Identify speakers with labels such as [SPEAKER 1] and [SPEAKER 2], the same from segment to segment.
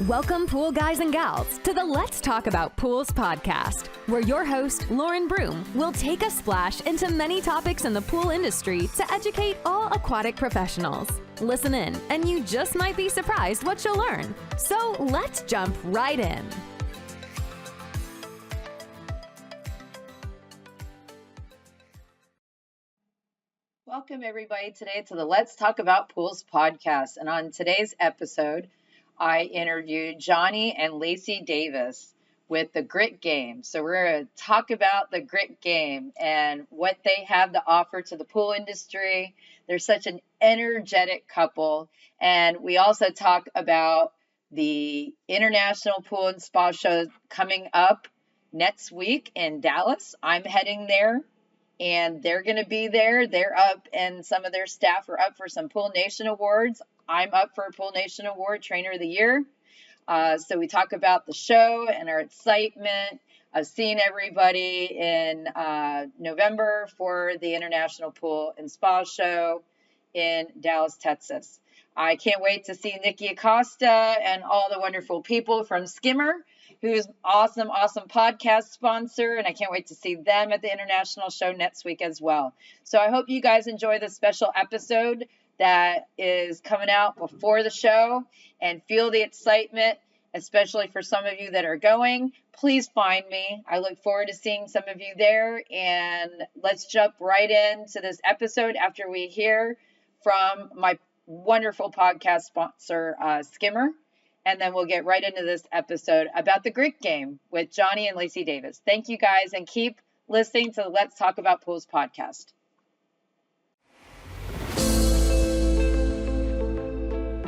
[SPEAKER 1] Welcome, pool guys and gals, to the Let's Talk About Pools podcast, where your host, Lauren Broom, will take a splash into many topics in the pool industry to educate all aquatic professionals. Listen in, and you just might be surprised what you'll learn. So let's jump right in.
[SPEAKER 2] Welcome, everybody, today to the Let's Talk About Pools podcast. And on today's episode, I interviewed Johnny and Laci Davis with the Gritt game. So we're going to talk about the Gritt game and what they have to offer to the pool industry. They're such an energetic couple. And we also talk about the International Pool and Spa Show coming up next week in Dallas. I'm heading there. And they're going to be there. They're up, and some of their staff are up for some Pool Nation awards. I'm up for a Pool Nation award, Trainer of the Year. So we talk about the show and our excitement of seeing everybody in November for the International Pool and Spa Show in Dallas, Texas. I can't wait to see Nikki Acosta and all the wonderful people from Skimmer, who's awesome podcast sponsor, and I can't wait to see them at the international show next week as well. So I hope you guys enjoy this special episode that is coming out before the show and feel the excitement, especially for some of you that are going. Please find me. I look forward to seeing some of you there, and let's jump right into this episode after we hear from my wonderful podcast sponsor, Skimmer. And then we'll get right into this episode about the Gritt game with Johnny and Laci Davis. Thank you guys, and keep listening to the Let's Talk About Pools podcast.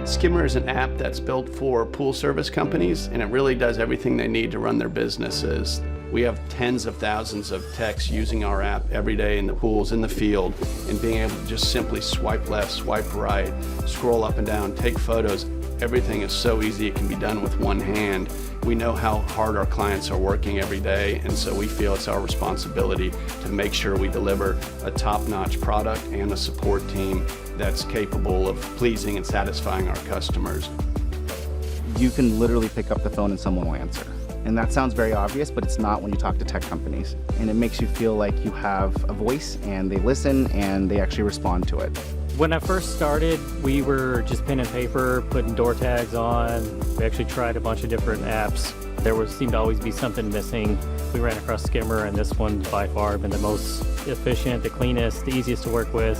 [SPEAKER 3] Skimmer is an app that's built for pool service companies, and it really does everything they need to run their businesses. We have tens of thousands of techs using our app every day in the pools, in the field, and being able to just simply swipe left, swipe right, scroll up and down, take photos. Everything is so easy, it can be done with one hand. We know how hard our clients are working every day, and so we feel it's our responsibility to make sure we deliver a top-notch product and a support team that's capable of pleasing and satisfying our customers.
[SPEAKER 4] You can literally pick up the phone and someone will answer. And that sounds very obvious, but it's not when you talk to tech companies. And it makes you feel like you have a voice, and they listen, and they actually respond to it.
[SPEAKER 5] When I first started, we were just pen and paper, putting door tags on. We actually tried a bunch of different apps. Seemed to always be something missing. We ran across Skimmer, and this one's by far been the most efficient, the cleanest, the easiest to work with.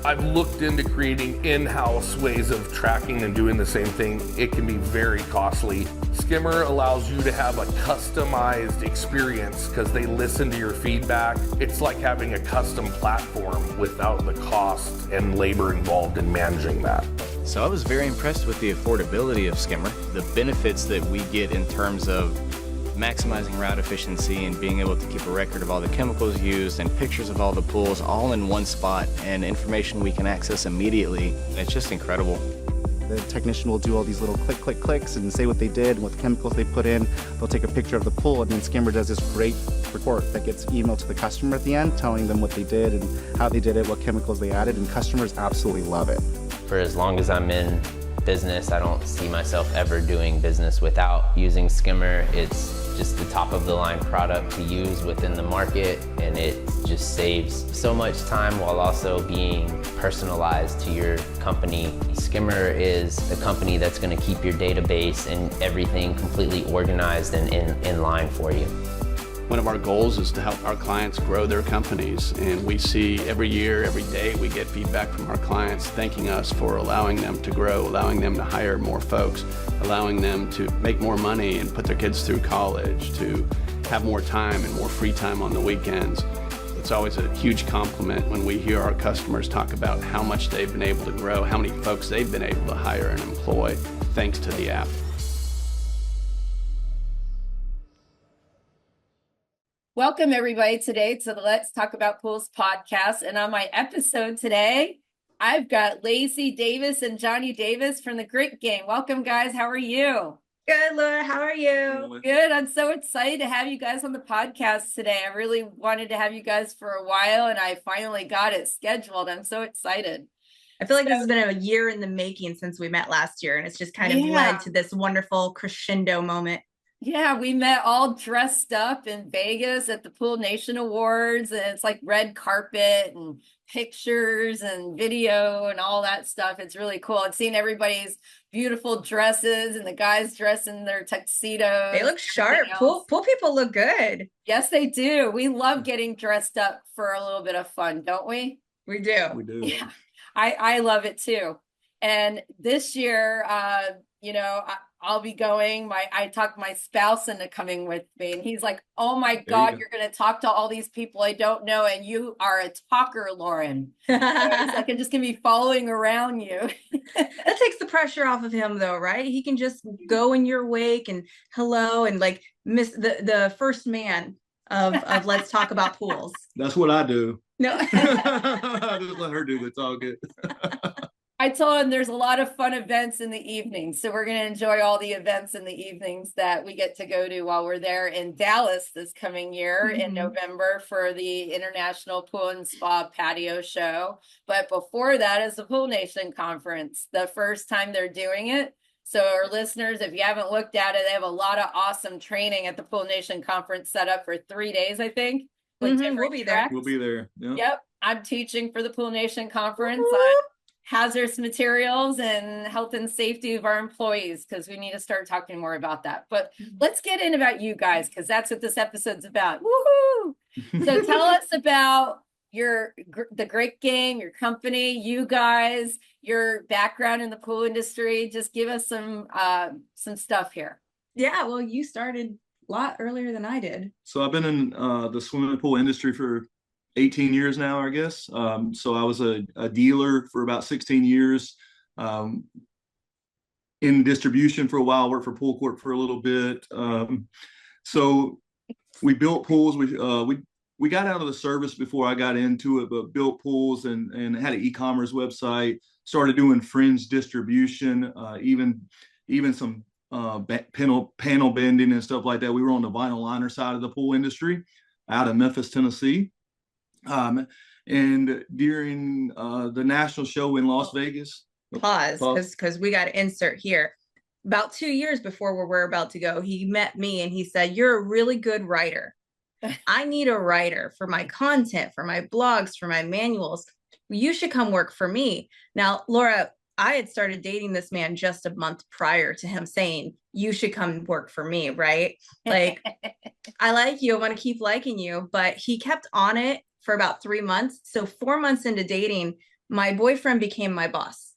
[SPEAKER 6] I've looked into creating in-house ways of tracking and doing the same thing. It can be very costly. Skimmer allows you to have a customized experience because they listen to your feedback. It's like having a custom platform without the cost and labor involved in managing that.
[SPEAKER 7] So I was very impressed with the affordability of Skimmer, the benefits that we get in terms of maximizing route efficiency and being able to keep a record of all the chemicals used and pictures of all the pools all in one spot and information we can access immediately. It's just incredible.
[SPEAKER 4] The technician will do all these little clicks and say what they did and what the chemicals they put in. They'll take a picture of the pool, and then Skimmer does this great report that gets emailed to the customer at the end, telling them what they did and how they did it, what chemicals they added, and customers absolutely love it.
[SPEAKER 8] For as long as I'm in business, I don't see myself ever doing business without using Skimmer. It's just the top of the line product to use within the market, and it just saves so much time while also being personalized to your company. Skimmer is a company that's going to keep your database and everything completely organized and in line for you.
[SPEAKER 3] One of our goals is to help our clients grow their companies, and we see every year, every day, we get feedback from our clients thanking us for allowing them to grow, allowing them to hire more folks, allowing them to make more money and put their kids through college, to have more time and more free time on the weekends. It's always a huge compliment when we hear our customers talk about how much they've been able to grow, how many folks they've been able to hire and employ thanks to the app.
[SPEAKER 2] Welcome, everybody, today to the Let's Talk About Pools podcast. And on my episode today, I've got Laci Davis and Johnny Davis from the Gritt game. Welcome, guys. How are you?
[SPEAKER 9] Good, Laura. How are you?
[SPEAKER 2] Good. I'm so excited to have you guys on the podcast today. I really wanted to have you guys for a while, and I finally got it scheduled. I'm so excited.
[SPEAKER 9] I feel like this has been a year in the making since we met last year, and it's just kind of led to this wonderful crescendo moment.
[SPEAKER 2] Yeah, we met all dressed up in Vegas at the Pool Nation Awards, and it's like red carpet and pictures and video and all that stuff. It's really cool. And seeing everybody's beautiful dresses and the guys dressed in their tuxedos.
[SPEAKER 9] They look sharp. Pool people look good.
[SPEAKER 2] Yes, they do. We love getting dressed up for a little bit of fun, don't we?
[SPEAKER 9] We do.
[SPEAKER 10] We do.
[SPEAKER 2] Yeah, I love it too. And this year, I'll be going. I talked my spouse into coming with me, and he's like, "Oh my God, you're going to talk to all these people I don't know, and you are a talker, Lauren." So he's like, I'm just going to be following around you.
[SPEAKER 9] That takes the pressure off of him, though, right? He can just go in your wake and hello and like miss the first man of Let's Talk About Pools.
[SPEAKER 10] That's what I do.
[SPEAKER 9] No,
[SPEAKER 10] I just let her do it. It's all good.
[SPEAKER 2] I told him there's a lot of fun events in the evenings. So we're going to enjoy all the events in the evenings that we get to go to while we're there in Dallas this coming year in November for the International Pool and Spa Patio Show. But before that is the Pool Nation Conference, the first time they're doing it. So our listeners, if you haven't looked at it, they have a lot of awesome training at the Pool Nation Conference set up for 3 days, I think.
[SPEAKER 9] We'll be there.
[SPEAKER 10] We'll be there. Yeah.
[SPEAKER 2] Yep. I'm teaching for the Pool Nation Conference on hazardous materials and health and safety of our employees, because we need to start talking more about that. But let's get in about you guys, because that's what this episode's about. Woohoo! So tell us about the Gritt Game, your company, you guys, your background in the pool industry. Just give us some stuff here.
[SPEAKER 9] Yeah, well, you started a lot earlier than I did.
[SPEAKER 10] So I've been in the swimming pool industry for 18 years now, I guess. So I was a dealer for about 16 years, in distribution for a while, worked for Pool Corp for a little bit. So we built pools. We got out of the service before I got into it, but built pools and had an e-commerce website, started doing fringe distribution, even some panel bending and stuff like that. We were on the vinyl liner side of the pool industry out of Memphis, Tennessee. And during the national show in Las Vegas.
[SPEAKER 9] Pause, because we got to insert here. About 2 years before where we're about to go, he met me and he said, "You're a really good writer. I need a writer for my content, for my blogs, for my manuals. You should come work for me." Now, Laura, I had started dating this man just a month prior to him saying, "You should come work for me," right? Like, I like you, I want to keep liking you, but he kept on it for about 3 months. So 4 months into dating, my boyfriend became my boss.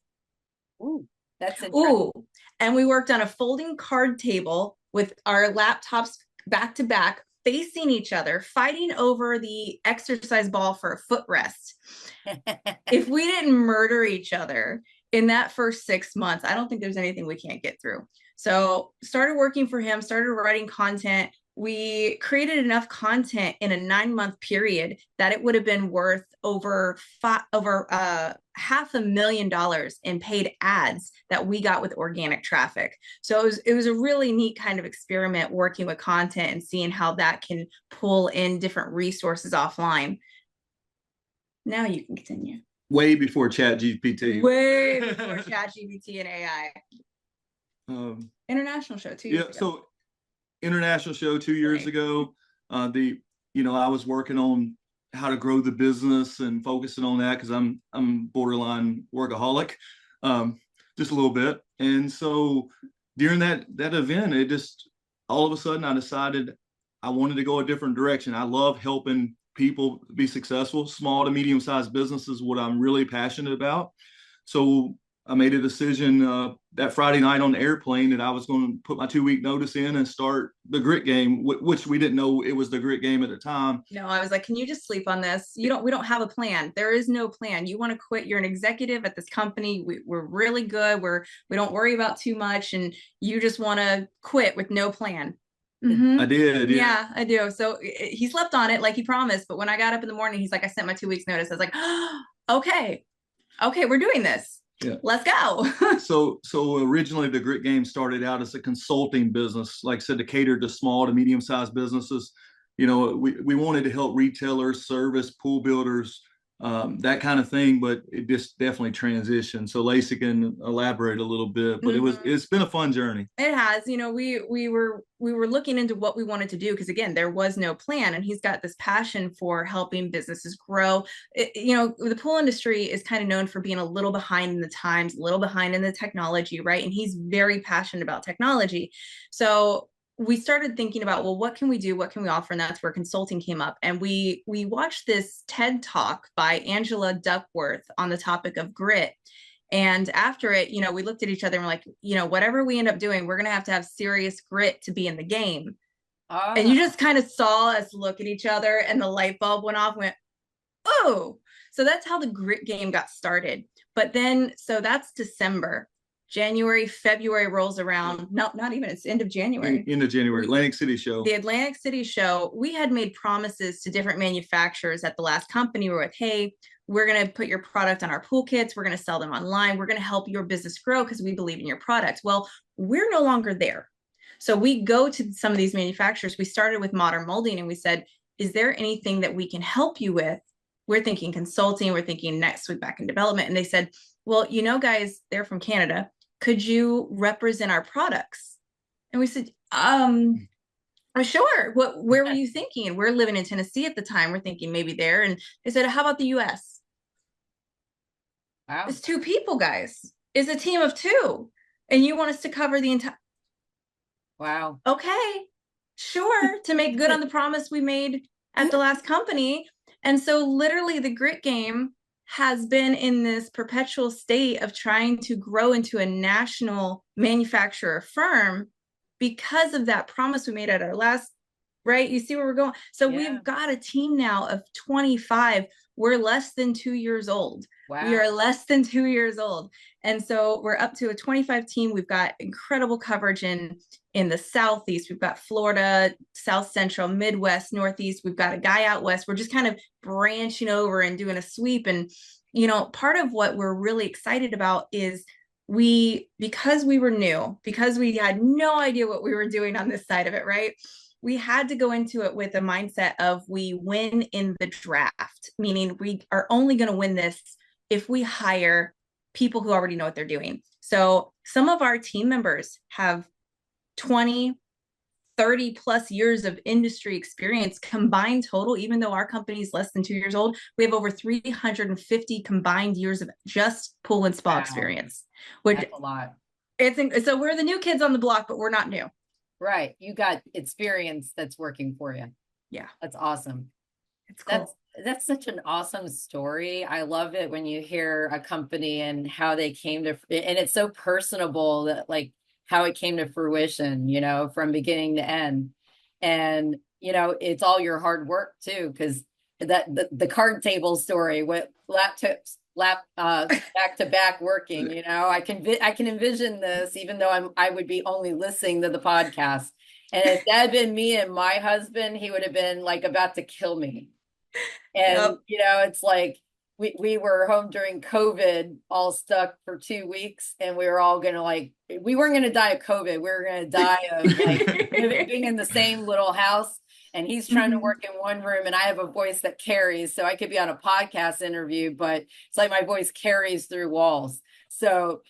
[SPEAKER 2] Ooh, that's interesting.
[SPEAKER 9] Ooh, and we worked on a folding card table with our laptops back to back, facing each other, fighting over the exercise ball for a footrest. If we didn't murder each other in that first 6 months, I don't think there's anything we can't get through. So started working for him, started writing content. We created enough content in a 9-month period that it would have been worth over $500,000 in paid ads that we got with organic traffic. So it was a really neat kind of experiment working with content and seeing how that can pull in different resources offline. Now you can continue.
[SPEAKER 10] Way before ChatGPT.
[SPEAKER 9] Way before ChatGPT and AI. International show 2 years ago.
[SPEAKER 10] So international show 2 years ago. I was working on how to grow the business and focusing on that because I'm borderline workaholic, just a little bit. And so during that event, it just all of a sudden I decided I wanted to go a different direction. I love helping people be successful. Small to medium-sized businesses, what I'm really passionate about. So I made a decision that Friday night on the airplane that I was going to put my 2-week notice in and start the Gritt Game, which we didn't know it was the Gritt Game at the time.
[SPEAKER 9] No, I was like, can you just sleep on this? We don't have a plan. There is no plan. You want to quit. You're an executive at this company. We're really good. We don't worry about too much. And you just want to quit with no plan. Mm-hmm.
[SPEAKER 10] I did.
[SPEAKER 9] Yeah, I do. So he slept on it like he promised. But when I got up in the morning, he's like, I sent my 2 weeks notice. I was like, oh, okay, we're doing this. Yeah. Let's go.
[SPEAKER 10] So originally the Gritt Game started out as a consulting business, like I said, to cater to small to medium-sized businesses. We wanted to help retailers, service, pool builders that kind of thing, but it just definitely transitioned. So Laci can elaborate a little bit, but it's been a fun journey.
[SPEAKER 9] It has, we were looking into what we wanted to do because again, there was no plan, and he's got this passion for helping businesses grow. The pool industry is kind of known for being a little behind in the times, a little behind in the technology, right? And he's very passionate about technology. So we started thinking about, well, what can we do? What can we offer? And that's where consulting came up. And we watched this TED talk by Angela Duckworth on the topic of grit. And after it, we looked at each other and we're like, whatever we end up doing, we're going to have serious grit to be in the game. And you just kind of saw us look at each other and the light bulb went off and went, oh, so that's how the grit game got started. But then, so that's December. January, February rolls around. No, not even. It's end of January.
[SPEAKER 10] End of January. Atlantic City show.
[SPEAKER 9] The Atlantic City show. We had made promises to different manufacturers at the last company. We're with, hey, we're going to put your product on our pool kits. We're going to sell them online. We're going to help your business grow because we believe in your product. Well, we're no longer there. So we go to some of these manufacturers. We started with Modern Molding and we said, is there anything that we can help you with? We're thinking consulting. We're thinking next week back in development. And they said, well, guys, they're from Canada. Could you represent our products? And we said, sure. Where were you thinking? We're living in Tennessee at the time. We're thinking maybe there. And they said, how about the US? Wow. It's 2 people, guys. It's a team of 2. And you want us to cover the entire. Wow. Okay. Sure. To make good on the promise we made at the last company. And so literally the grit game has been in this perpetual state of trying to grow into a national manufacturer firm because of that promise we made at our last, right? You see where we're going? So we've got a team now of 25. We're less than 2 years old. Wow. We are less than 2 years old. And so we're up to a 25 team. We've got incredible coverage in the Southeast. We've got Florida, South Central, Midwest, Northeast. We've got a guy out West. We're just kind of branching over and doing a sweep. And, part of what we're really excited about is because we were new, because we had no idea what we were doing on this side of it, right? We had to go into it with a mindset of we win in the draft, meaning we are only going to win this if we hire people who already know what they're doing. So some of our team members have 20, 30 plus years of industry experience combined total. Even though our company is less than 2 years old, we have over 350 combined years of just pool and spa experience, which
[SPEAKER 2] that's a lot.
[SPEAKER 9] So we're the new kids on the block, but we're not new.
[SPEAKER 2] Right. You got experience that's working for you.
[SPEAKER 9] Yeah.
[SPEAKER 2] That's awesome.
[SPEAKER 9] It's cool.
[SPEAKER 2] That's such an awesome story. I love it when you hear a company and how they came to, and it's so personable that how it came to fruition, from beginning to end. And, it's all your hard work too, because the card table story with laptops, back to back working, I can envision this, even though I would be only listening to the podcast. And if that had been me and my husband, he would have been about to kill me. And, it's we were home during COVID, all stuck for 2 weeks, and we were all we weren't going to die of COVID. We were going to die of being in the same little house. And he's trying to work in one room, and I have a voice that carries, so I could be on a podcast interview, but it's like my voice carries through walls. So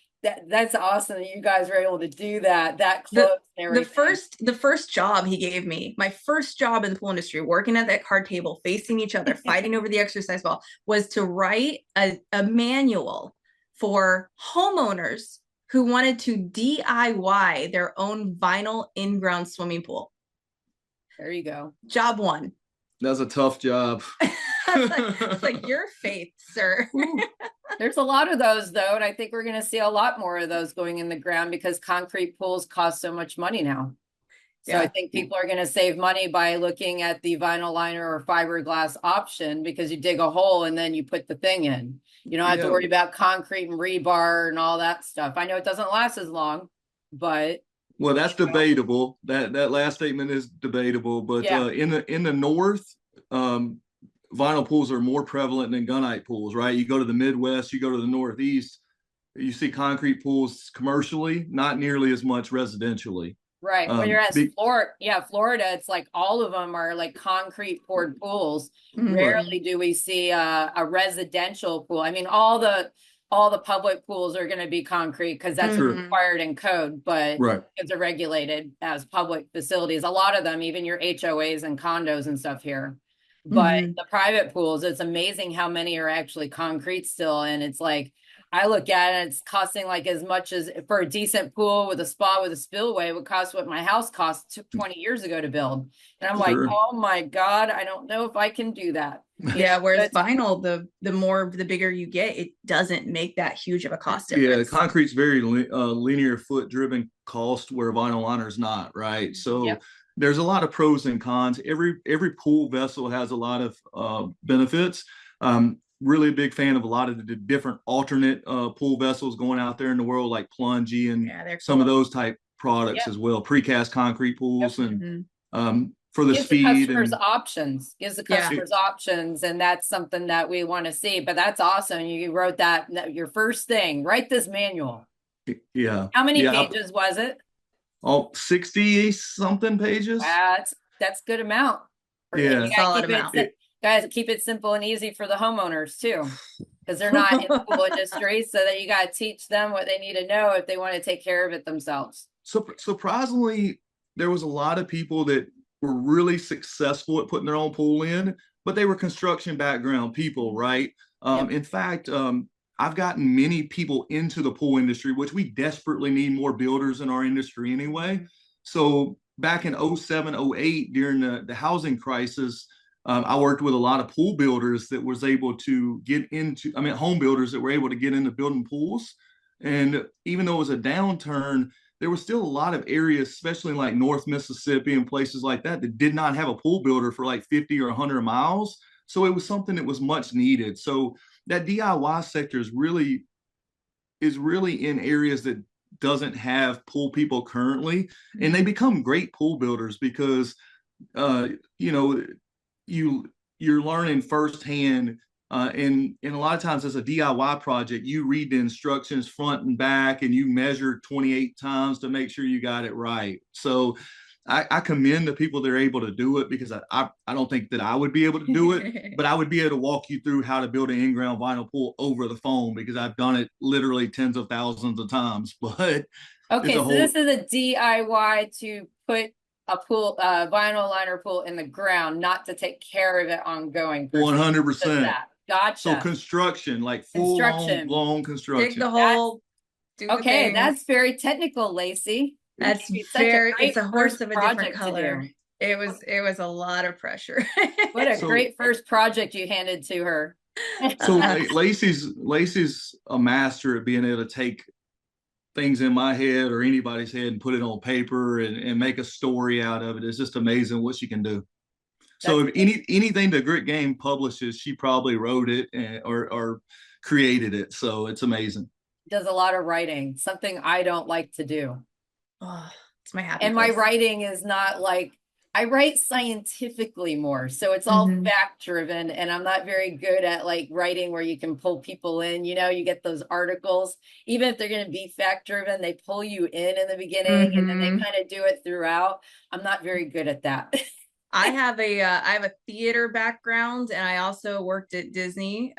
[SPEAKER 2] that's awesome that you guys were able to do that close.
[SPEAKER 9] The first job he gave me, my first job in the pool industry, working at that card table, facing each other, fighting over the exercise ball, was to write a manual for homeowners who wanted to DIY their own vinyl in-ground swimming pool.
[SPEAKER 2] There you go.
[SPEAKER 9] Job 1.
[SPEAKER 10] That was a tough job.
[SPEAKER 9] it's like your faith, sir.
[SPEAKER 2] There's a lot of those though, and I think we're going to see a lot more of those going in the ground because concrete pools cost so much money now. So I think people are going to save money by looking at the vinyl liner or fiberglass option because you dig a hole and then you put the thing in. You don't have to worry about concrete and rebar and all that stuff. I know it doesn't last as long, but
[SPEAKER 10] well, that's debatable. That last statement is debatable, but in the north, vinyl pools are more prevalent than gunite pools, right? You go to the Midwest, you go to the Northeast, you see concrete pools commercially, not nearly as much residentially.
[SPEAKER 2] Right. Whereas
[SPEAKER 10] Big,
[SPEAKER 2] Florida, it's like all of them are like concrete poured pools.
[SPEAKER 9] Mhm.
[SPEAKER 2] Rarely do we see a residential pool. I mean, all the public pools are going to be concrete because that's
[SPEAKER 10] Sure.
[SPEAKER 2] required in code, but
[SPEAKER 10] right.
[SPEAKER 2] it's are regulated as public facilities. A lot of them, even your HOAs and condos and stuff here. But
[SPEAKER 9] Mhm.
[SPEAKER 2] the private pools, it's amazing how many are actually concrete still. And it's like, I look at it, it's costing like as much as for a decent pool with a spa with a spillway would cost what my house cost 20 years ago to build. And I'm like,
[SPEAKER 10] Sure.
[SPEAKER 2] oh my God, I don't know if I can do that.
[SPEAKER 9] Yeah, whereas
[SPEAKER 2] It's-
[SPEAKER 9] vinyl, the bigger you get, it doesn't make that huge of a cost
[SPEAKER 10] Yeah,
[SPEAKER 9] difference.
[SPEAKER 10] concrete's very linear foot driven cost where vinyl liner's not, right? So
[SPEAKER 2] Yep.
[SPEAKER 10] there's a lot of pros and cons. Every pool vessel has a lot of benefits. Really a big fan of a lot of the different alternate pool vessels going out there in the world, like Plungy and
[SPEAKER 9] Yeah, they're
[SPEAKER 10] some of
[SPEAKER 9] cool.
[SPEAKER 10] those type products
[SPEAKER 2] Yep.
[SPEAKER 10] as well. Precast concrete pools and
[SPEAKER 9] Mhm.
[SPEAKER 10] for the
[SPEAKER 2] gives the
[SPEAKER 10] speed
[SPEAKER 2] customers
[SPEAKER 10] and
[SPEAKER 2] options, gives the
[SPEAKER 9] Yeah.
[SPEAKER 2] customers options, and that's something that we want to see. But that's awesome. You wrote that your first thing. Write this manual.
[SPEAKER 10] yeah.
[SPEAKER 2] How many
[SPEAKER 10] Yeah,
[SPEAKER 2] pages was it?
[SPEAKER 10] 60 something pages.
[SPEAKER 2] That's good amount.
[SPEAKER 10] Yeah.
[SPEAKER 2] You gotta
[SPEAKER 9] Solid
[SPEAKER 2] keep it
[SPEAKER 9] amount.
[SPEAKER 2] guys, keep it simple and easy for the homeowners too, because they're not in the pool industry. So that you got to teach them what they need to know if they want to take care of it themselves.
[SPEAKER 10] So surprisingly, there was a lot of people that were really successful at putting their own pool in, but they were construction background people, right? In fact, I've gotten many people into the pool industry, which we desperately need more builders in our industry anyway. So back in 07, 08, during the housing crisis, I worked with a lot of pool builders that was able to get into, home builders that were able to get into building pools. And even though it was a downturn, there was still a lot of areas, especially in like North Mississippi and places like that, that did not have a pool builder for like 50 or 100 miles. So it was something that was much needed. So that DIY sector is really in areas that doesn't have pool people currently, and they become great pool builders because you're learning firsthand. And a lot of times as a DIY project, you read the instructions front and back and you measure 28 times to make sure you got it right. So I commend the people that are able to do it, because I don't think that I would be able to do it, but I would be able to walk you through how to build an in-ground vinyl pool over the phone, because I've done it literally tens of thousands of times. But
[SPEAKER 2] Okay, so this is a DIY to put a pool, vinyl liner pool in the ground, not to take care of it ongoing.
[SPEAKER 10] 100%.
[SPEAKER 2] Gotcha.
[SPEAKER 10] So construction, like full long construction.
[SPEAKER 9] Dig the hole. Do the
[SPEAKER 2] Okay,
[SPEAKER 9] thing.
[SPEAKER 2] that's very technical, Laci.
[SPEAKER 9] That's it's a horse of a different color. It was a lot of pressure.
[SPEAKER 2] What a great first project you handed to her.
[SPEAKER 10] So Laci's a master at being able to take things in my head or anybody's head and put it on paper and make a story out of it. It's just amazing what she can do. So if anything the Gritt Game publishes, she probably wrote it or created it. So it's amazing.
[SPEAKER 2] Does a lot of writing, something I don't like to do.
[SPEAKER 9] Oh, it's my happy
[SPEAKER 2] And
[SPEAKER 9] place.
[SPEAKER 2] my writing is not like, I write scientifically more. So it's all fact driven, and I'm not very good at like writing where you can pull people in. You get those articles, even if they're going to be fact driven, they pull you in the beginning and then they kind of do it throughout. I'm not very good at that.
[SPEAKER 9] I have a theater background, and I also worked at Disney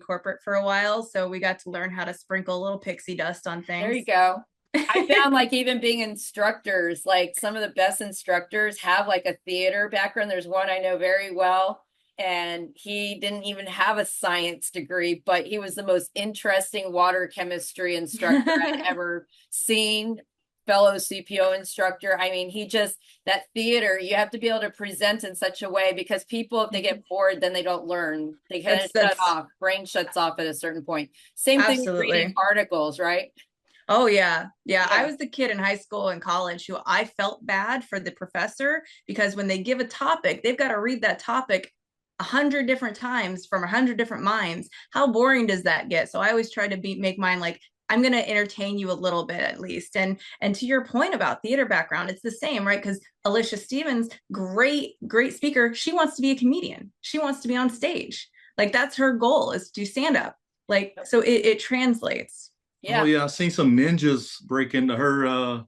[SPEAKER 9] corporate for a while. So we got to learn how to sprinkle a little pixie dust on things.
[SPEAKER 2] There you go. I found like even being instructors, like some of the best instructors have like a theater background. There's one I know very well, and he didn't even have a science degree, but he was the most interesting water chemistry instructor I'd ever seen. Fellow CPO instructor. I mean, that theater, you have to be able to present in such a way, because people, if they get bored, then they don't learn. They kind of shut off, brain shuts off at a certain point. Same thing with reading articles, right?
[SPEAKER 9] Oh yeah. I was the kid in high school and college who I felt bad for the professor, because when they give a topic, they've got to read that topic 100 different times from 100 different minds. How boring does that get? So I always try to make mine like, I'm going to entertain you a little bit at least. And to your point about theater background, it's the same, right? Because Alicia Stevens, great speaker. She wants to be a comedian. She wants to be on stage. Like that's her goal, is to do stand up. Like, so it translates.
[SPEAKER 2] Yeah.
[SPEAKER 10] Oh yeah. I seen some ninjas break into her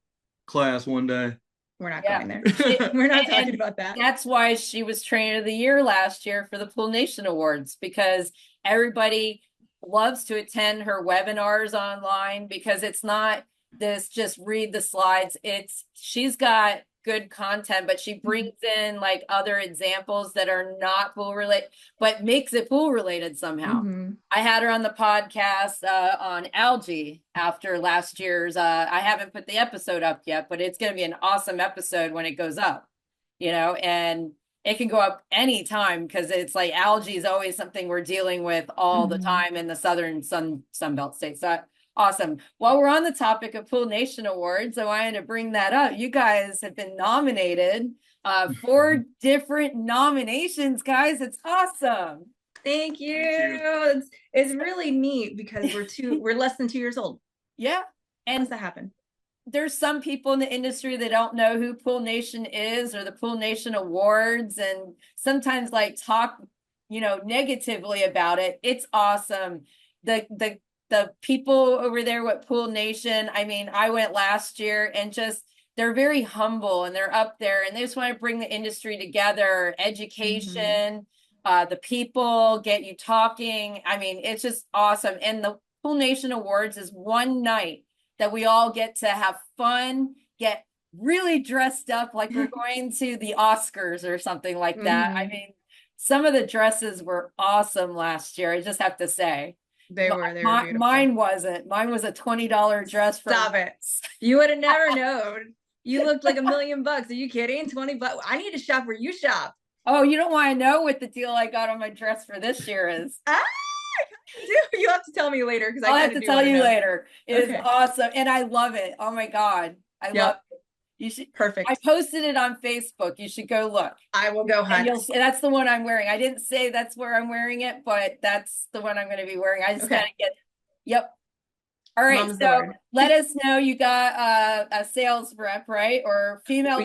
[SPEAKER 10] class one day.
[SPEAKER 9] we're not
[SPEAKER 2] Yeah.
[SPEAKER 9] going there. We're not talking about that.
[SPEAKER 2] That's why she was Trainer of the Year last year for the Pool Nation Awards, because everybody loves to attend her webinars online, because it's not this just read the slides. She's got good content, but she brings in like other examples that are not pool related, but makes it pool related somehow. I had her on the podcast on algae after last year's. I haven't put the episode up yet, but it's going to be an awesome episode when it goes up, and it can go up anytime, because it's like algae is always something we're dealing with all the time in the southern Sunbelt states. So awesome. While we're on the topic of Pool Nation Awards, I wanted to bring that up. You guys have been nominated, 4 different nominations, guys. It's awesome.
[SPEAKER 9] Thank you. It's really neat because we're less than 2 years old.
[SPEAKER 2] Yeah.
[SPEAKER 9] And how does that happen?
[SPEAKER 2] There's some people in the industry that don't know who Pool Nation is or the Pool Nation Awards, and sometimes like talk, negatively about it. It's awesome. The people over there with Pool Nation, I mean, I went last year, and just, they're very humble, and they're up there, and they just want to bring the industry together, education, the people, get you talking. I mean, it's just awesome. And the Pool Nation Awards is one night that we all get to have fun, get really dressed up like we're going to the Oscars or something like that. I mean, some of the dresses were awesome last year, I just have to say.
[SPEAKER 9] They were beautiful.
[SPEAKER 2] Mine wasn't. Mine was a $20 dress.
[SPEAKER 9] Stop it. You would have never known. You looked like $1 million. Are you kidding? $20. I need to shop where you shop.
[SPEAKER 2] Oh, you don't want to know what the deal I got on my dress for this year is.
[SPEAKER 9] You have to tell me later, because
[SPEAKER 2] I'll have to tell you later. It is awesome, and I love it. Oh my God, I love it. You should.
[SPEAKER 9] Perfect.
[SPEAKER 2] I posted it on Facebook. You should go look.
[SPEAKER 9] I will go hunt.
[SPEAKER 2] And that's the one I'm wearing. I didn't say that's where I'm wearing it, but that's the one I'm going to be wearing. I just gotta get. Yep. All right.
[SPEAKER 9] Mom's
[SPEAKER 2] so let us know you got a sales rep, right? Or female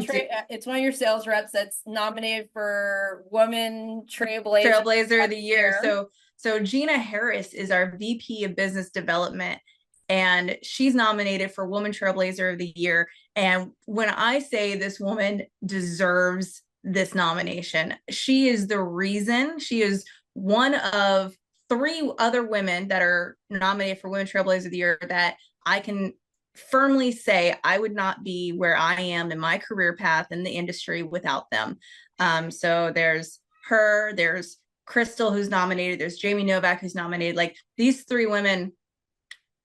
[SPEAKER 2] it's one of your sales reps that's nominated for Woman
[SPEAKER 9] Trailblazer of the Year. So Gina Harris is our VP of Business Development, and she's nominated for Woman Trailblazer of the Year. And when I say this woman deserves this nomination, she is the reason. She is one of 3 other women that are nominated for Women Trailblazer of the Year that I can firmly say I would not be where I am in my career path in the industry without them. So there's her, there's Crystal, who's nominated, there's Jamie Novak, who's nominated. Like, these 3 women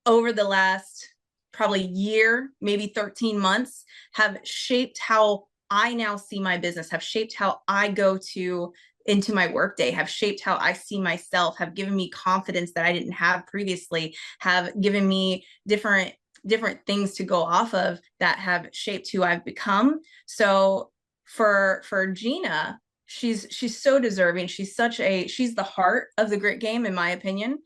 [SPEAKER 9] over the last probably year, maybe 13 months, have shaped how I now see my business, have shaped how I go into my workday, have shaped how I see myself, have given me confidence that I didn't have previously, have given me different things to go off of that have shaped who I've become. So for Gina, she's so deserving. She's the heart of the Gritt game, in my opinion.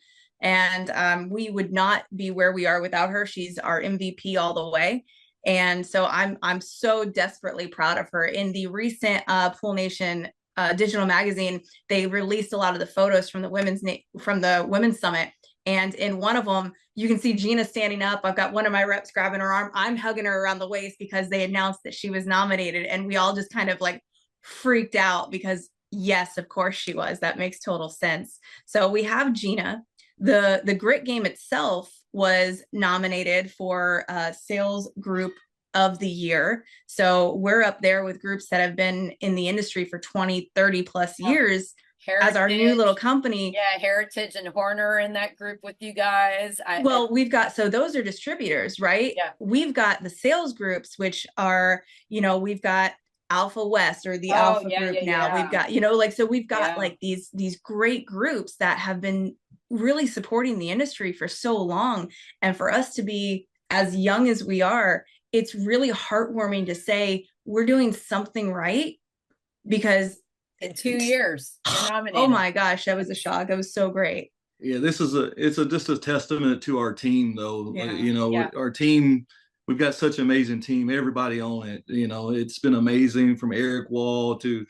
[SPEAKER 9] And we would not be where we are without her. She's our MVP all the way. And so I'm so desperately proud of her. In the recent Pool Nation digital magazine, they released a lot of the photos from the women's summit. And in one of them, you can see Gina standing up. I've got one of my reps grabbing her arm. I'm hugging her around the waist because they announced that she was nominated. And we all just kind of like freaked out because, yes, of course she was. That makes total sense. So we have Gina. The Gritt game itself was nominated for Sales Group of the Year. So we're up there with groups that have been in the industry for 20, 30 plus years. Heritage, as our new little company.
[SPEAKER 2] Yeah, Heritage and Horner in that group with you guys.
[SPEAKER 9] So those are distributors, right?
[SPEAKER 2] Yeah.
[SPEAKER 9] We've got the sales groups, which are, we've got Alpha West or the Alpha group now. Yeah. We've got, so we've got like these great groups that have been really supporting the industry for so long. And for us to be as young as we are, it's really heartwarming to say we're doing something right, because
[SPEAKER 2] in 2 years, you're nominated.
[SPEAKER 9] Oh my gosh, that was a shock. That was so great.
[SPEAKER 10] Yeah, it's just a testament to our team, though.
[SPEAKER 9] Yeah.
[SPEAKER 10] Our team, we've got such an amazing team. Everybody on it, it's been amazing, from Eric Wall to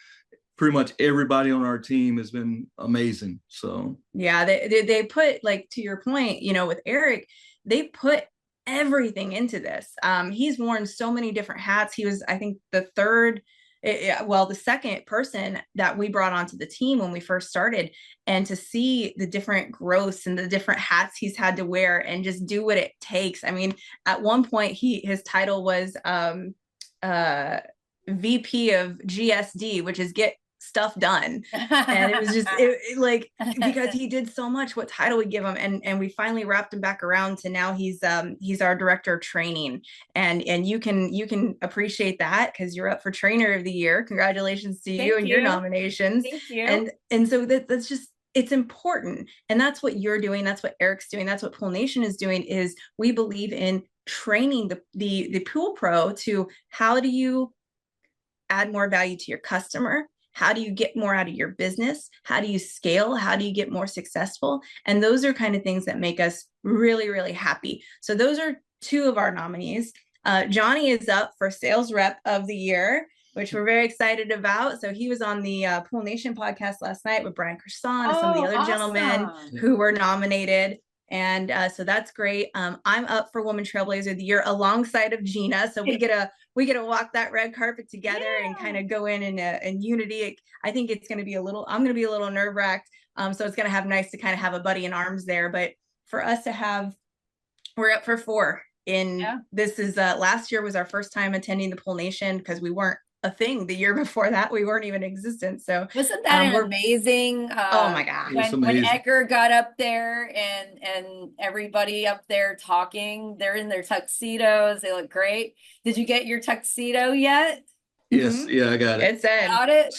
[SPEAKER 10] pretty much everybody on our team has been amazing. So
[SPEAKER 9] yeah, they put, like, to your point, with Eric, they put everything into this. He's worn so many different hats. He was, I think, the second person that we brought onto the team when we first started, and to see the different growths and the different hats he's had to wear and just do what it takes. I mean, at one point his title was VP of GSD, which is get stuff done. And it was just like, because he did so much, what title we give him, and we finally wrapped him back around to now he's our director of training, and you can appreciate that because you're up for trainer of the year. Congratulations to you and your nominations.
[SPEAKER 2] Thank you.
[SPEAKER 9] And so that's just, it's important, and that's what you're doing, that's what Eric's doing, that's what Pool Nation is doing. Is we believe in training the pool pro to, how do you add more value to your customer? How do you get more out of your business? How do you scale? How do you get more successful? And those are kind of things that make us really, really happy. So those are two of our nominees. Johnny is up for Sales Rep of the Year, which we're very excited about. So he was on the Pool Nation podcast last night with Brian Croissant and some of the other gentlemen who were nominated. And so that's great. I'm up for Woman Trailblazer of the Year alongside of Gina. So we get to walk that red carpet together and kind of go in unity. I think it's going to be I'm going to be a little nerve wracked. So it's going to have nice to kind of have a buddy in arms there. But for us to have, we're up for 4 this is last year was our first time attending the Pool Nation, because we weren't a thing. The year before that, we weren't even in existence. So
[SPEAKER 2] wasn't that amazing?
[SPEAKER 9] Oh my God.
[SPEAKER 2] When Edgar got up there and everybody up there talking, they're in their tuxedos. They look great. Did you get your tuxedo yet?
[SPEAKER 10] Yes. Yeah, I got it.
[SPEAKER 9] It's in.
[SPEAKER 2] Got it?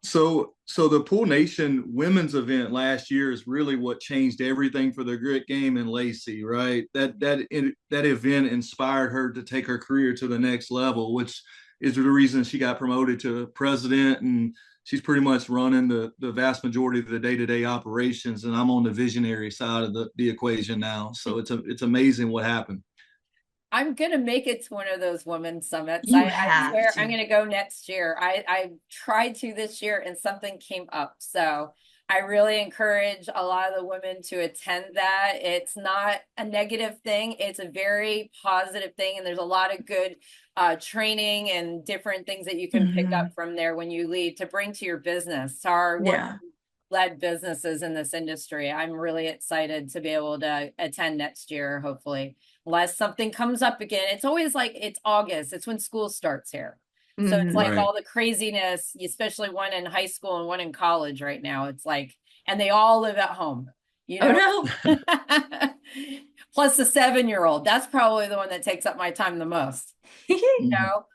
[SPEAKER 10] So the Pool Nation women's event last year is really what changed everything for the Gritt game and Laci, right? That event inspired her to take her career to the next level, which is the reason she got promoted to president, and she's pretty much running the vast majority of the day-to-day operations. And I'm on the visionary side of the equation now. So it's amazing what happened.
[SPEAKER 2] I'm going to make it to one of those women's summits.
[SPEAKER 9] I
[SPEAKER 2] swear I'm going to go next year. I tried to this year and something came up. So I really encourage a lot of the women to attend that. It's not a negative thing. It's a very positive thing. And there's a lot of good training and different things that you can pick up from there when you lead to bring to your business, to our led businesses in this industry. I'm really excited to be able to attend next year, hopefully, unless something comes up again. It's always like, it's August. It's when school starts here. So it's like all the craziness, especially one in high school and one in college right now. It's like, and they all live at home, you know?
[SPEAKER 9] Oh, no.
[SPEAKER 2] Plus the 7-year-old. That's probably the one that takes up my time the most. You know,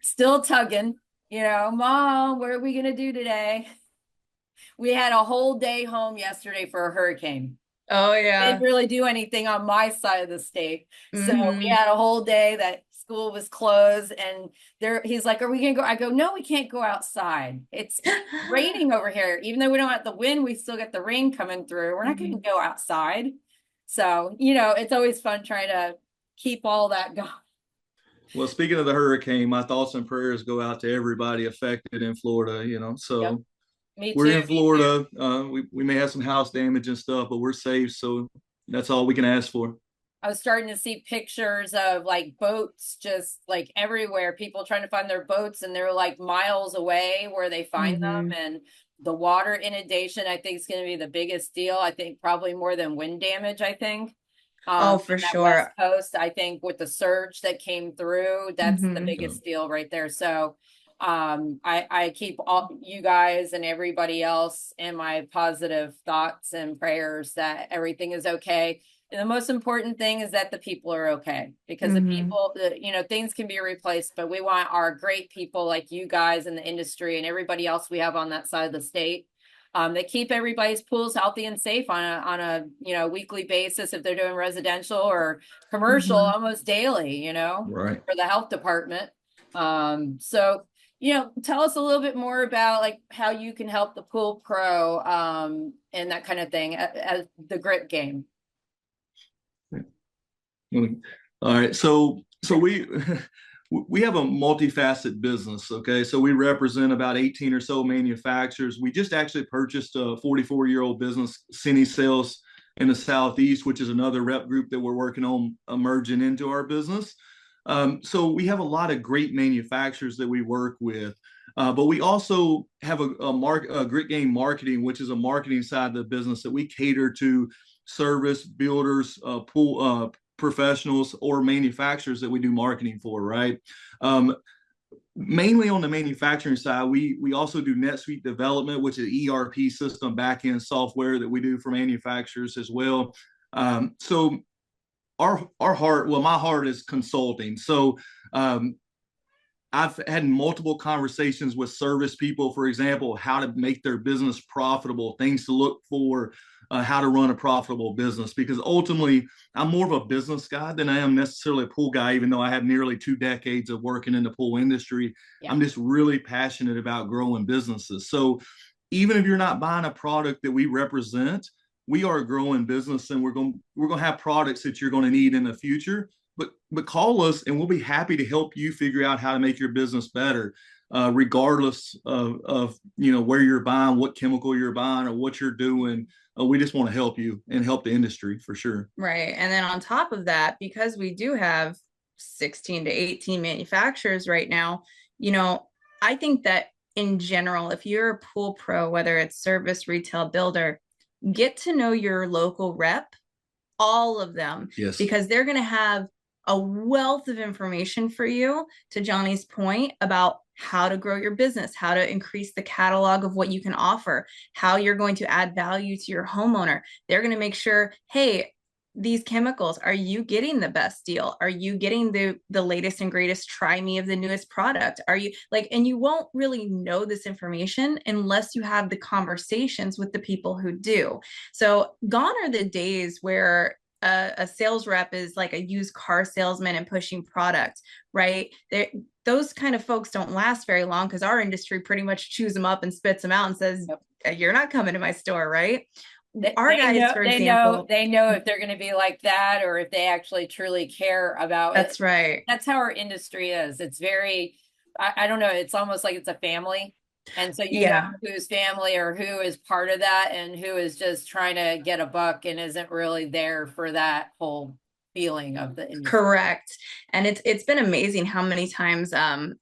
[SPEAKER 2] still tugging, you know, Mom, what are we going to do today? We had a whole day home yesterday for a hurricane.
[SPEAKER 9] Oh, yeah.
[SPEAKER 2] Didn't really do anything on my side of the state. So we had a whole day that school was closed, and he's like, are we gonna go? I go, no, we can't go outside. It's raining over here. Even though we don't have the wind, we still get the rain coming through. We're not gonna go outside. So, you know, it's always fun trying to keep all that going.
[SPEAKER 10] Well, speaking of the hurricane, my thoughts and prayers go out to everybody affected in Florida, you know. So we're in Florida. We may have some house damage and stuff, but we're safe. So that's all we can ask for.
[SPEAKER 2] I was starting to see pictures of like boats just like everywhere, people trying to find their boats, and they're like miles away where they find them. And the water inundation, I think, is going to be the biggest deal. I think probably more than wind damage, I think.
[SPEAKER 9] For sure.
[SPEAKER 2] West Coast, I think with the surge that came through, that's the biggest deal right there. So I keep all you guys and everybody else in my positive thoughts and prayers that everything is okay. And the most important thing is that the people are okay, because the people, you know, things can be replaced, but we want our great people like you guys in the industry and everybody else we have on that side of the state that keep everybody's pools healthy and safe on a you know, weekly basis, if they're doing residential or commercial, almost daily, you know, for the health department. So, you know, tell us a little bit more about like how you can help the pool pro and that kind of thing at the Gritt game.
[SPEAKER 10] All right. So we have a multifaceted business. Okay. So we represent about 18 or so manufacturers. We just actually purchased a 44-year-old business, Cine Sales, in the Southeast, which is another rep group that we're working on merging into our business. So we have a lot of great manufacturers that we work with. But we also have a Gritt Game Marketing, which is a marketing side of the business that we cater to service builders, pool professionals, or manufacturers that we do marketing for, right? Mainly on the manufacturing side, we also do NetSuite development, which is ERP system backend software that we do for manufacturers as well. So our heart, well, my heart is consulting. So I've had multiple conversations with service people, for example, how to make their business profitable, things to look for, how to run a profitable business. Because ultimately, I'm more of a business guy than I am necessarily a pool guy, even though I have nearly 2 decades of working in the pool industry. Yeah. I'm just really passionate about growing businesses. So even if you're not buying a product that we represent, we are a growing business, and we're going to have products that you're going to need in the future. But call us, and we'll be happy to help you figure out how to make your business better, regardless of where you're buying, what chemical you're buying, or what you're doing. We just want to help you and help the industry for sure.
[SPEAKER 9] Right. And then on top of that, because we do have 16 to 18 manufacturers right now, I think that in general, if you're a pool pro, whether it's service, retail, builder, get to know your local rep, all of them, yes, because they're going to have a wealth of information for you, to Johnny's point, about how to grow your business, how to increase the catalog of what you can offer, how you're going to add value to your homeowner. They're going to make sure, hey, these chemicals, are you getting the best deal? Are you getting the latest and greatest try me of the newest product? Are you and you won't really know this information unless you have the conversations with the people who do. So gone are the days where a sales rep is like a used car salesman and pushing product, right? Those kind of folks don't last very long, because our industry pretty much chews them up and spits them out and says, you're not coming to my store, right? Our guys, for example,
[SPEAKER 2] they know if they're going to be like that, or if they actually truly care about it.
[SPEAKER 9] That's right.
[SPEAKER 2] That's how our industry is. It's very, I don't know, it's almost like it's a family. And so you know who's family or who is part of that, and who is just trying to get a buck and isn't really there for that whole feeling of the industry.
[SPEAKER 9] Correct. And it's been amazing how many times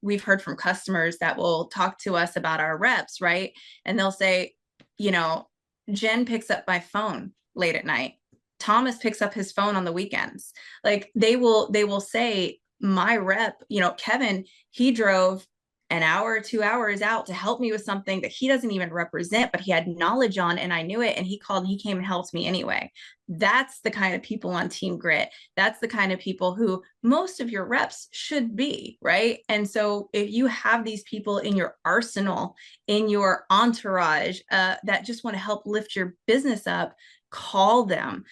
[SPEAKER 9] we've heard from customers that will talk to us about our reps, right? And they'll say, Jen picks up my phone late at night. Thomas picks up his phone on the weekends. Like they will say, my rep, Kevin, he drove an hour or 2 hours out to help me with something that he doesn't even represent, but he had knowledge on, and I knew it, and he called and he came and helped me anyway. That's the kind of people on Team Gritt. That's the kind of people who most of your reps should be, right? And so if you have these people in your arsenal, in your entourage, that just want to help lift your business up, call them,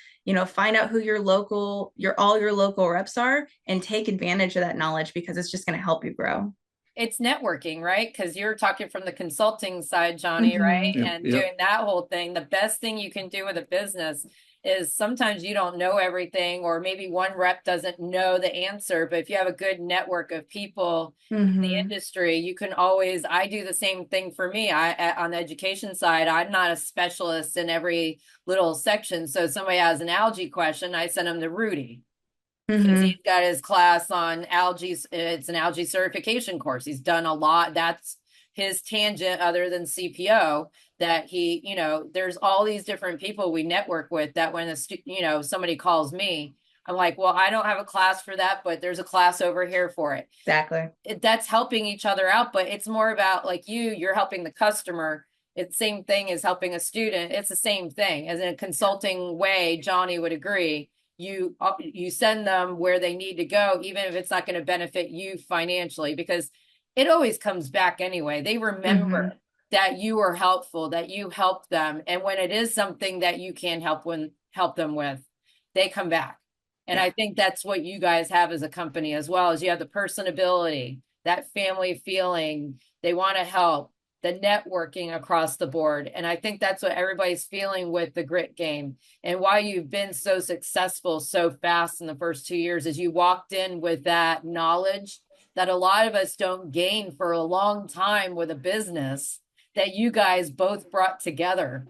[SPEAKER 9] find out who your local reps are, and take advantage of that knowledge, because it's just going to help you grow.
[SPEAKER 2] It's networking, right? Because you're talking from the consulting side, Johnny, right?
[SPEAKER 10] Yep,
[SPEAKER 2] and doing that whole thing. The best thing you can do with a business is sometimes you don't know everything, or maybe one rep doesn't know the answer, but if you have a good network of people in the industry, you can always, I do the same thing for me. On the education side, I'm not a specialist in every little section. So if somebody has an algae question, I send them to Rudy. Because he's got his class on algae. It's an algae certification course. He's done a lot. That's his tangent, other than CPO, that he, there's all these different people we network with, that when somebody calls me, I'm like, well, I don't have a class for that, but there's a class over here for it.
[SPEAKER 9] Exactly.
[SPEAKER 2] That's helping each other out, but it's more about like you're helping the customer. It's the same thing as helping a student. It's the same thing. As in a consulting way, Johnny would agree. You send them where they need to go, even if it's not going to benefit you financially, because it always comes back anyway. They remember that you were helpful, that you helped them. And when it is something that you can help them with, they come back. And I think that's what you guys have as a company as well, as you have the personability, that family feeling. They want to help, the networking across the board. And I think that's what everybody's feeling with the Gritt Game, and why you've been so successful so fast in the first 2 years, is you walked in with that knowledge that a lot of us don't gain for a long time with a business, that you guys both brought together.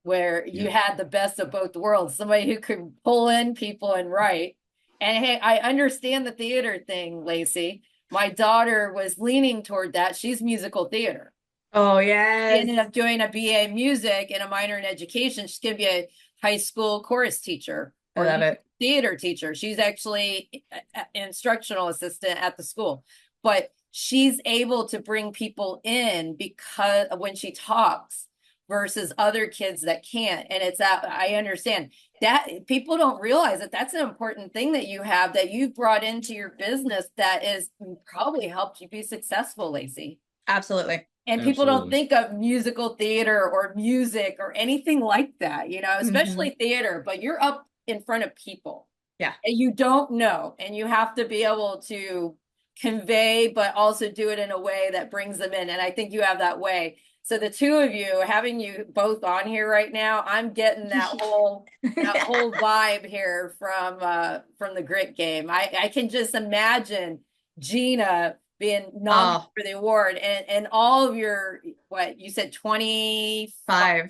[SPEAKER 2] where you had the best of both worlds, somebody who could pull in people and write. And hey, I understand the theater thing, Laci. My daughter was leaning toward that. She's musical theater.
[SPEAKER 9] Oh,
[SPEAKER 2] She
[SPEAKER 9] yes.
[SPEAKER 2] ended up doing a BA in music and a minor in education. She's going to be a high school chorus teacher
[SPEAKER 9] I
[SPEAKER 2] or
[SPEAKER 9] love it.
[SPEAKER 2] theater teacher. She's actually an instructional assistant at the school, but she's able to bring people in because when she talks versus other kids that can't. And it's that I understand that people don't realize that that's an important thing that you have that you've brought into your business that is probably helped you be successful, Laci.
[SPEAKER 9] Absolutely.
[SPEAKER 2] And people don't think of musical theater or music or anything like that, you know, especially theater, but you're up in front of people.
[SPEAKER 9] Yeah.
[SPEAKER 2] And you don't know, and you have to be able to convey, but also do it in a way that brings them in. And I think you have that way. So the two of you, having you both on here right now, I'm getting that whole vibe here from the Gritt game. I can just imagine Gina being nominated for the award, and all of your, what you said, 25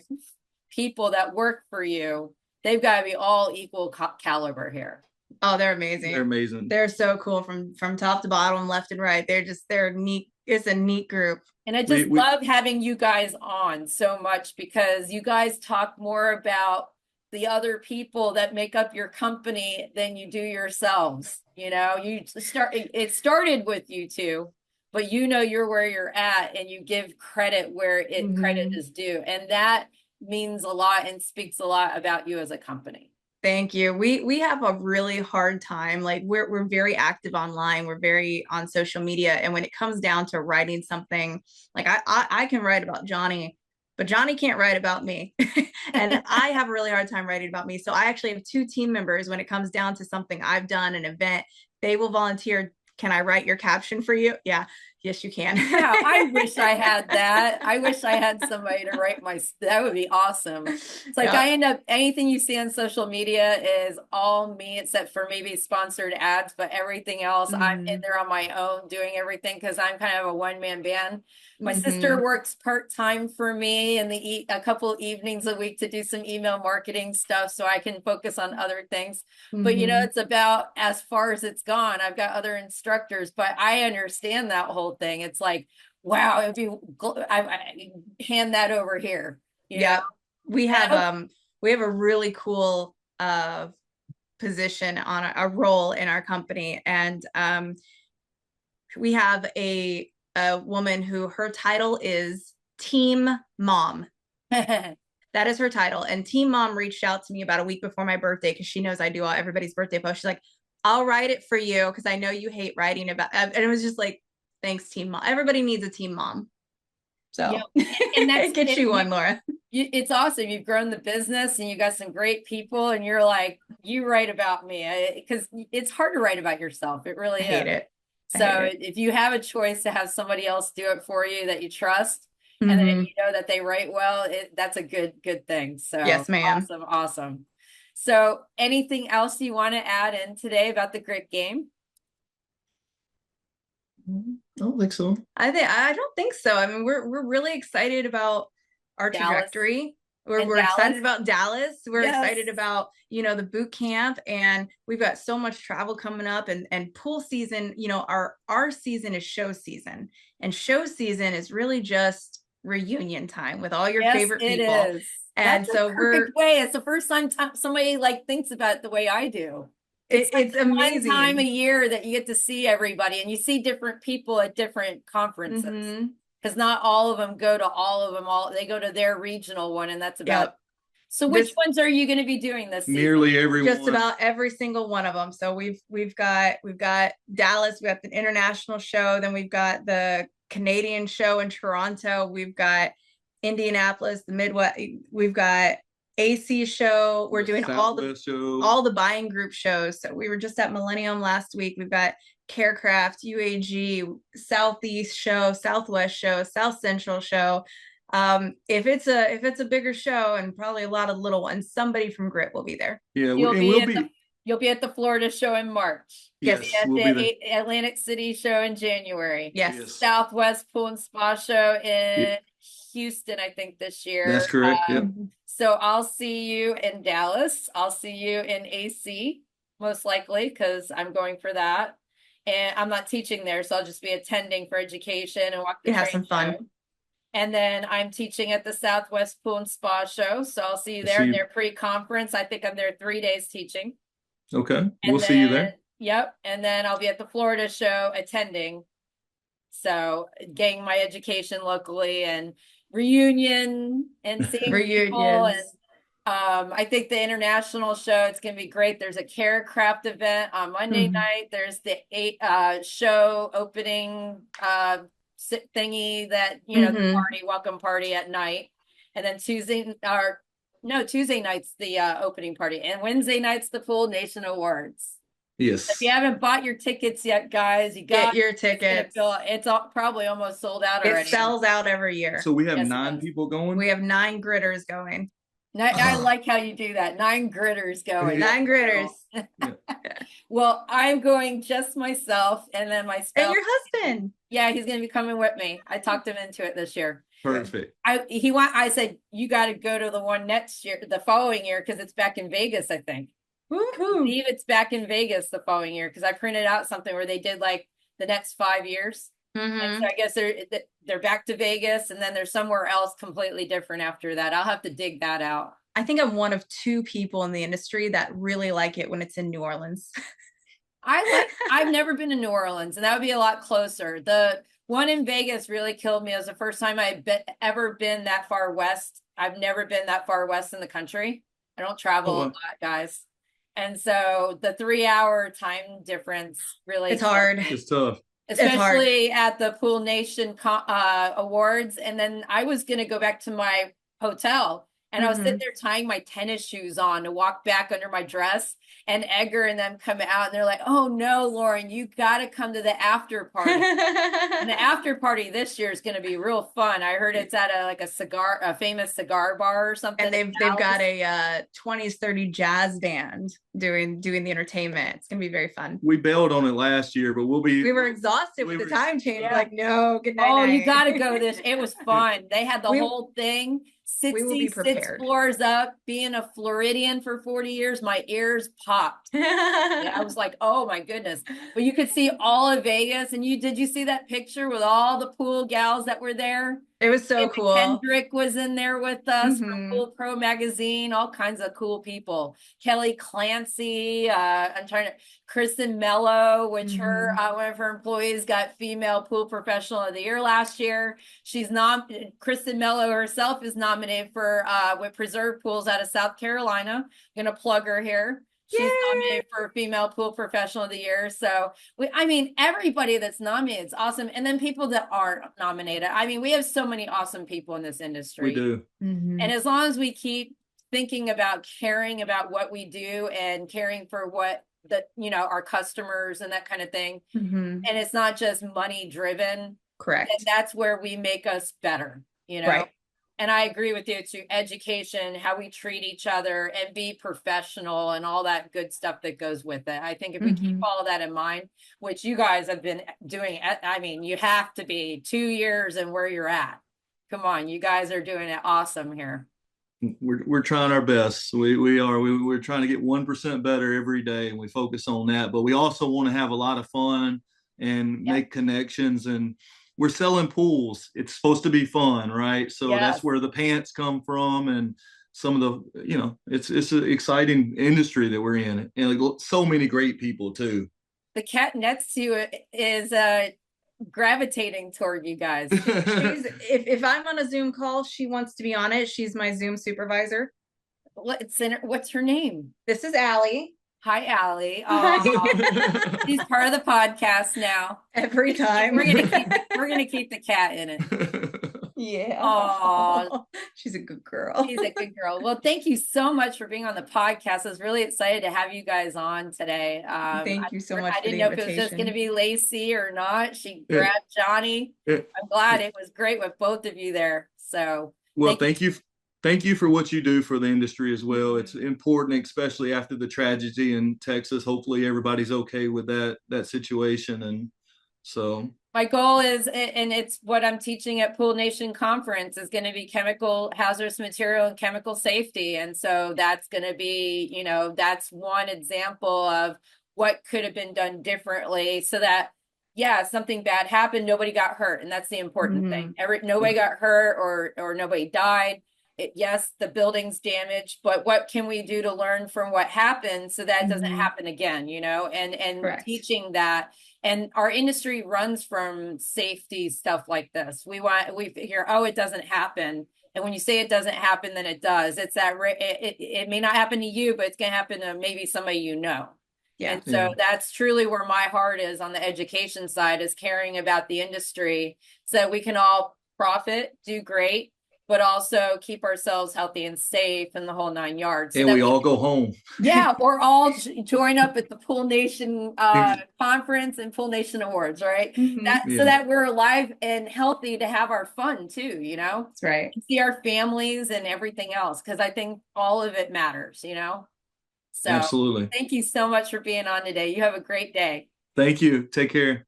[SPEAKER 2] people that work for you, they've got to be all equal caliber here.
[SPEAKER 9] Oh, they're amazing.
[SPEAKER 10] They're amazing.
[SPEAKER 9] They're so cool from top to bottom, left and right. They're neat. It's a neat group.
[SPEAKER 2] And I just love having you guys on so much because you guys talk more about the other people that make up your company than you do yourselves. You know, it started with you two, but you know you're where you're at and you give credit where credit is due. And that means a lot and speaks a lot about you as a company.
[SPEAKER 9] Thank you. We have a really hard time. Like we're very active online. We're very on social media. And when it comes down to writing something, like I can write about Johnny, but Johnny can't write about me. And I have a really hard time writing about me. So I actually have two team members when it comes down to something I've done, an event, they will volunteer. Can I write your caption for you? Yeah. Yes, you can.
[SPEAKER 2] Yeah, I wish I had that. I wish I had somebody to write that would be awesome. It's like I end up, anything you see on social media is all me, except for maybe sponsored ads, but everything else, I'm in there on my own doing everything because I'm kind of a one-man band. My sister works part-time for me and a couple evenings a week to do some email marketing stuff so I can focus on other things. But you know, it's about as far as it's gone. I've got other instructors, but I understand that whole thing. It's like, wow, it'd be I hand that over here.
[SPEAKER 9] Yeah. We have a really cool position on a role in our company, and we have a woman who her title is Team Mom. That is her title. And Team Mom reached out to me about a week before my birthday because she knows I do everybody's birthday post. She's like, I'll write it for you because I know you hate writing about, and it was just like, thanks, Team Mom. Everybody needs a Team Mom. So
[SPEAKER 2] and that's
[SPEAKER 9] get you one, Laura.
[SPEAKER 2] It's awesome. You've grown the business and you got some great people, and you're like, you write about me, because it's hard to write about yourself. It really is.
[SPEAKER 9] I hate it.
[SPEAKER 2] So if you have a choice to have somebody else do it for you that you trust, and then you know that they write well, that's a good thing. So
[SPEAKER 9] yes, ma'am.
[SPEAKER 2] Awesome. So anything else you want to add in today about the Gritt game?
[SPEAKER 10] I don't think so.
[SPEAKER 9] I don't think so. I mean, we're really excited about our trajectory. We're excited about Dallas. We're excited about, the boot camp, and we've got so much travel coming up, and pool season, our season is show season, and show season is really just reunion time with all your favorite people.
[SPEAKER 2] It is.
[SPEAKER 9] And
[SPEAKER 2] that's
[SPEAKER 9] so
[SPEAKER 2] a perfect way. It's the first time somebody thinks about it the way I do. It's amazing. One time a year that you get to see everybody, and you see different people at different conferences. Because not all of them go to all of them. They go to their regional one, and that's about. So which ones are you going to be doing this season?
[SPEAKER 10] Nearly everyone.
[SPEAKER 9] Just about every single one of them. So we've got Dallas, we got the international show, then we've got the Canadian show in Toronto, we've got Indianapolis, the Midwest, we've got AC show. We're doing all the buying group shows. So we were just at Millennium last week. We've got Carecraft, UAG, Southeast show, Southwest show, South Central show. If it's a bigger show, and probably a lot of little ones, somebody from Gritt will be there.
[SPEAKER 10] Yeah,
[SPEAKER 2] you'll be at the Florida show in March.
[SPEAKER 10] Yes,
[SPEAKER 2] at the Atlantic City show in January.
[SPEAKER 9] Yes.
[SPEAKER 2] Southwest Pool and Spa show in Houston, I think this year.
[SPEAKER 10] That's correct.
[SPEAKER 2] So I'll see you in Dallas. I'll see you in AC, most likely, because I'm going for that. And I'm not teaching there, so I'll just be attending for education and walk the
[SPEAKER 9] You have
[SPEAKER 2] train
[SPEAKER 9] some fun.
[SPEAKER 2] show. And then I'm teaching at the Southwest Pool and Spa Show, so I'll see you there
[SPEAKER 10] See
[SPEAKER 2] in
[SPEAKER 10] you.
[SPEAKER 2] their pre-conference. I think I'm there 3 days teaching.
[SPEAKER 10] Okay, we'll
[SPEAKER 2] And
[SPEAKER 10] see you
[SPEAKER 2] then-
[SPEAKER 10] there.
[SPEAKER 2] Yep, and then I'll be at the Florida show attending. So getting my education locally and reunion and seeing people and
[SPEAKER 9] Reunions.
[SPEAKER 2] I think the international show, it's gonna be great. There's a care craft event on Monday
[SPEAKER 9] Mhm.
[SPEAKER 2] night. There's the show opening thingy that the
[SPEAKER 9] Mhm.
[SPEAKER 2] party, welcome party at night. And then Tuesday night's the opening party, and Wednesday night's the Pool Nation Awards.
[SPEAKER 10] Yes.
[SPEAKER 2] If you haven't bought your tickets yet, guys, you
[SPEAKER 9] Get
[SPEAKER 2] got
[SPEAKER 9] your tickets.
[SPEAKER 2] it's probably almost sold out
[SPEAKER 9] It
[SPEAKER 2] already.
[SPEAKER 9] sells out every year.
[SPEAKER 10] So we have
[SPEAKER 2] Yes, it
[SPEAKER 10] 9
[SPEAKER 2] does.
[SPEAKER 10] people going.
[SPEAKER 9] We have 9 gritters going.
[SPEAKER 2] I like how you do that. 9 gritters going.
[SPEAKER 9] 9 gritters.
[SPEAKER 2] Well, I'm going just myself, and then my spouse.
[SPEAKER 9] And your husband.
[SPEAKER 2] Yeah, he's going to be coming with me. I talked him into it this year.
[SPEAKER 10] Perfect.
[SPEAKER 2] I said you got to go to the one next year, the following year, because it's back in Vegas. I think. I
[SPEAKER 9] Woohoo.
[SPEAKER 2] believe it's back in Vegas the following year, because I printed out something where they did like the next 5 years. And
[SPEAKER 9] Mhm.
[SPEAKER 2] so I guess they're back to Vegas, and then there's somewhere else completely different after that. I'll have to dig that out.
[SPEAKER 9] I think I'm one of 2 people in the industry that really like it when it's in New Orleans.
[SPEAKER 2] I've never been to New Orleans, and that would be a lot closer. The one in Vegas really killed me. It was the first time I'd ever been that far west. I've never been that far west in the country. I don't travel a lot, guys. And so the 3-hour time difference really
[SPEAKER 9] It's hard.
[SPEAKER 10] It's tough.
[SPEAKER 2] especially at the Pool Nation Awards. And then I was going to go back to my hotel, and I was sitting there tying my tennis shoes on to walk back under my dress, and Edgar and them come out, and they're like, "Oh no, Lauren, you got to come to the after party." And the after party this year is going to be real fun. I heard it's at a famous cigar bar or something.
[SPEAKER 9] And they've got a 20s 30 jazz band doing the entertainment. It's gonna be very fun.
[SPEAKER 10] We bailed on it last year, but
[SPEAKER 9] We were exhausted with the time change. Like, no, good night.
[SPEAKER 2] Oh, you got to go this. It was fun. They had the
[SPEAKER 9] We-
[SPEAKER 2] whole thing.
[SPEAKER 9] we will be
[SPEAKER 2] 66
[SPEAKER 9] prepared.
[SPEAKER 2] floors up. Being a Floridian for 40 years, my ears popped. Yeah, I was like, oh my goodness. But you could see all of Vegas. And did you see that picture with all the pool gals that were there?
[SPEAKER 9] It was so
[SPEAKER 2] David
[SPEAKER 9] cool.
[SPEAKER 2] Kendrick was in there with us from
[SPEAKER 9] Mhm.
[SPEAKER 2] Pool Pro magazine, all kinds of cool people. Kelly Clancy, Kristen Mello, which her one of her employees got female pool professional of the year last year. She's not Kristen Mello herself is nominated for with Preserve Pools out of South Carolina. I'm gonna plug her here. She's nominated for Female Pool Professional of the Year. So everybody that's nominated is awesome. And then people that aren't nominated. I mean, we have so many awesome people in this industry.
[SPEAKER 10] we do.
[SPEAKER 2] And as long as we keep thinking about caring about what we do and caring for what our customers and that kind of thing.
[SPEAKER 9] Mhm.
[SPEAKER 2] And it's not just money driven.
[SPEAKER 9] Correct.
[SPEAKER 2] And that's where we make us better,
[SPEAKER 9] Right.
[SPEAKER 2] And I agree with you too. Education, how we treat each other, and be professional, and all that good stuff that goes with it. I think if we keep all of that in mind, which you guys have been doing, I mean, you have to be 2 years and where you're at. Come on, you guys are doing it awesome here.
[SPEAKER 10] We're trying our best. We're trying to get 1% better every day, and we focus on that. But we also want to have a lot of fun and make connections. And we're selling pools. It's supposed to be fun, right? So that's where the pants come from, and some of the, it's an exciting industry that we're in, and so many great people too.
[SPEAKER 2] The cat next to you is gravitating toward you guys.
[SPEAKER 9] If I'm on a Zoom call, she wants to be on it. She's my Zoom supervisor.
[SPEAKER 2] What's her name?
[SPEAKER 9] This is Allie.
[SPEAKER 2] Hi, Allie. She's part of the podcast now.
[SPEAKER 9] Every time.
[SPEAKER 2] We're gonna keep the cat in it.
[SPEAKER 9] Yeah.
[SPEAKER 2] Oh,
[SPEAKER 9] she's a good girl.
[SPEAKER 2] She's a good girl. Well, thank you so much for being on the podcast. I was really excited to have you guys on today.
[SPEAKER 9] Thank you so much.
[SPEAKER 2] I didn't know if it was just going to be Laci or not. She grabbed Johnny.
[SPEAKER 10] Yeah.
[SPEAKER 2] I'm glad it was great with both of you there. So,
[SPEAKER 10] well, thank you. Thank you for what you do for the industry as well. It's important, especially after the tragedy in Texas. Hopefully everybody's okay with that situation. And so
[SPEAKER 2] My goal is, and it's what I'm teaching at Pool Nation Conference, is going to be chemical hazardous material and chemical safety. And so that's going to be, you know, that's one example of what could have been done differently so that, yeah, something bad happened, nobody got hurt. And that's the important thing. Nobody got hurt or nobody died. Yes, the building's damaged, but what can we do to learn from what happened so that it doesn't happen again, you know, and teaching that. And our industry runs from safety stuff like this. We figure, oh, it doesn't happen. And when you say it doesn't happen, then it does. It's that it may not happen to you, but it's going to happen to maybe somebody you know. Yeah. And so that's truly where my heart is on the education side, is caring about the industry so that we can all profit, do great, but also keep ourselves healthy and safe in the whole 9 yards.
[SPEAKER 10] And we all go home.
[SPEAKER 2] Yeah, or all join up at the Pool Nation conference and Pool Nation Awards, right? So that we're alive and healthy to have our fun too, you know?
[SPEAKER 9] That's right.
[SPEAKER 2] See our families and everything else, because I think all of it matters, you know? So
[SPEAKER 10] absolutely.
[SPEAKER 2] Thank you so much for being on today. You have a great day.
[SPEAKER 10] Thank you. Take care.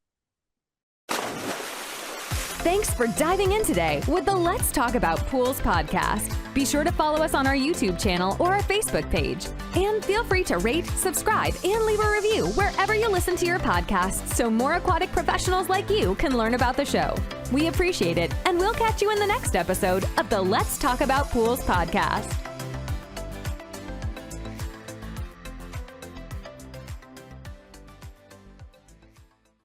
[SPEAKER 1] Thanks for diving in today with the Let's Talk About Pools podcast. Be sure to follow us on our YouTube channel or our Facebook page. And feel free to rate, subscribe, and leave a review wherever you listen to your podcasts so more aquatic professionals like you can learn about the show. We appreciate it, and we'll catch you in the next episode of the Let's Talk About Pools podcast.